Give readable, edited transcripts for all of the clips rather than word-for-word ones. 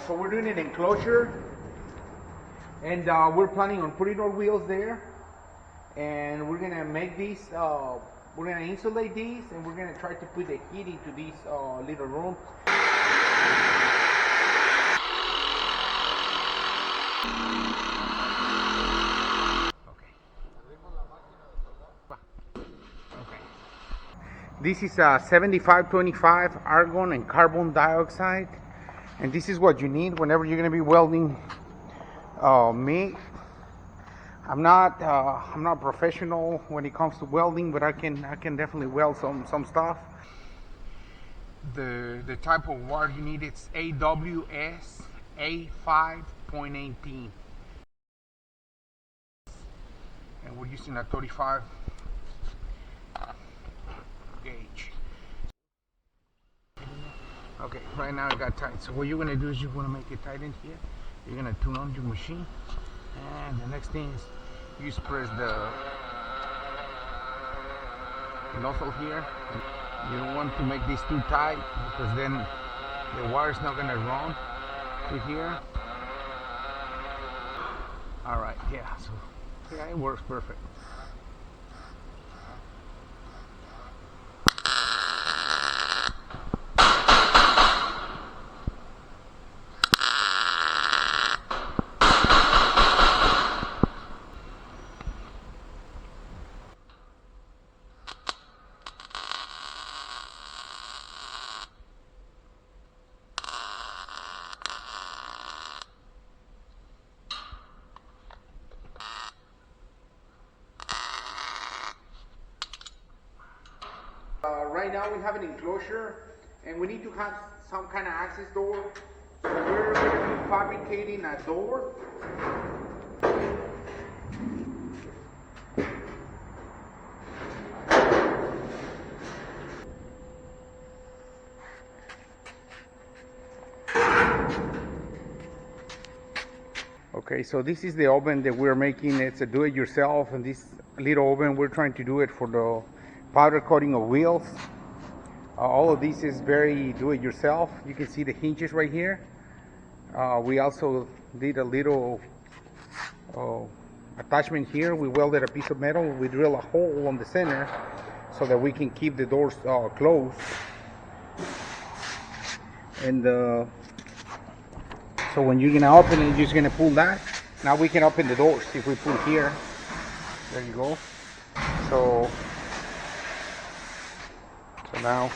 So we're doing an enclosure, and we're planning on putting our wheels there, and we're gonna make these. We're gonna insulate these, and we're gonna try to put the heat into these little room. This is 7525 argon and carbon dioxide, and this is what you need whenever you're going to be welding MIG. I'm not professional when it comes to welding, but I can definitely weld some stuff. The type of wire you need is AWS A5.18, and we're using a 35 gauge. Okay, right now it got tight. So what you're gonna do is you're gonna make it tight in here. You're gonna tune on your machine, and the next thing is you just press the nozzle here. You don't want to make this too tight because then the wire is not gonna run to here. All right, yeah. So yeah, it works perfect. Right now we have an enclosure, and we need to have some kind of access door. So we're going to be fabricating a door. Okay, so this is the oven that we're making. It's a do-it-yourself, and this little oven, we're trying to do it for the powder coating of wheels. All of this is very do-it-yourself. You can see the hinges right here. We also did a little attachment here. We welded a piece of metal. We drill a hole on the center so that we can keep the doors closed. And so when you're gonna open it, you're just gonna pull that. Now we can open the doors if we pull here. There you go. So now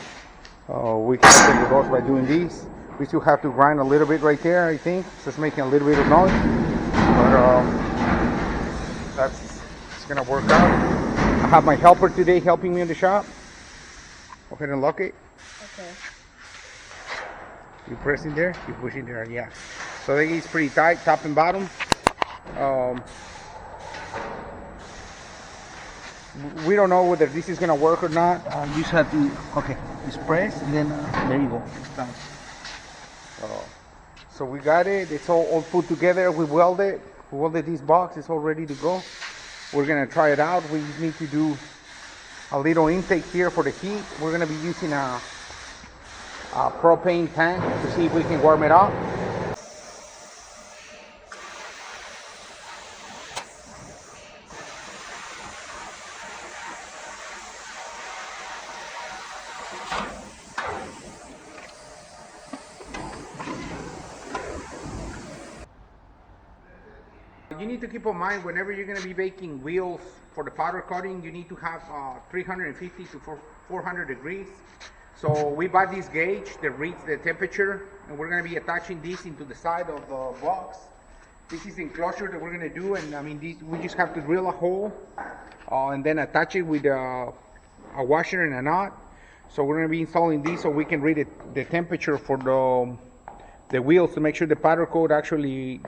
we can open the doors by doing these. We still have to grind a little bit right there, I think. So it's making a little bit of noise, but it's gonna work out. I have my helper today helping me in the shop. Go ahead and lock it. Okay. You press in there, you push in there, yeah. So I think it's pretty tight, top and bottom. We don't know whether this is gonna work or not. You just have to, okay, just press, and then there you go. It's done. So we got it. It's all put together. We welded this box. It's all ready to go. We're gonna try it out. We just need to do a little intake here for the heat. We're gonna be using a propane tank to see if we can warm it up. You need to keep in mind whenever you're going to be making wheels for the powder coating, you need to have 350 to 400 degrees. So we bought this gauge that reads the temperature, and we're going to be attaching this into the side of the box. This is the enclosure that we're going to do, and I mean, we just have to drill a hole and then attach it with a washer and a nut. So we're going to be installing these so we can read the temperature for the wheels to make sure the powder coat actually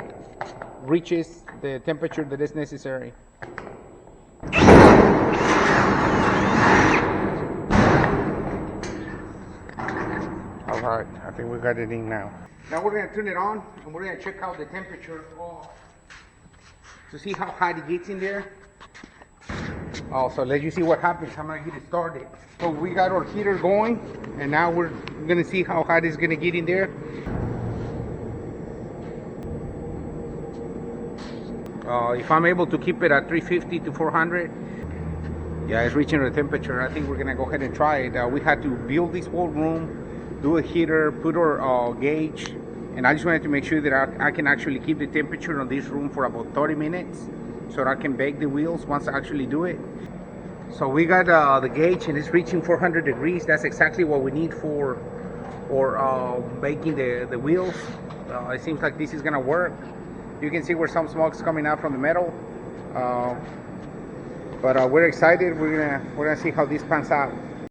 reaches the temperature that is necessary. Alright, I think we got it in now. Now we're going to turn it on, and we're going to check out the temperature to see how hot it gets in there. So let you see what happens. I'm going to get it started. So we got our heater going, and now we're going to see how hot it's going to get in there. If I'm able to keep it at 350 to 400, yeah, it's reaching the temperature. I think we're gonna go ahead and try it. We had to build this whole room, do a heater, put our gauge, and I just wanted to make sure that I can actually keep the temperature on this room for about 30 minutes so that I can bake the wheels once I actually do it. So we got the gauge and it's reaching 400 degrees. That's exactly what we need for baking the wheels. It seems like this is gonna work. You can see where some smoke's coming out from the metal. But we're excited. We're gonna see how this pans out.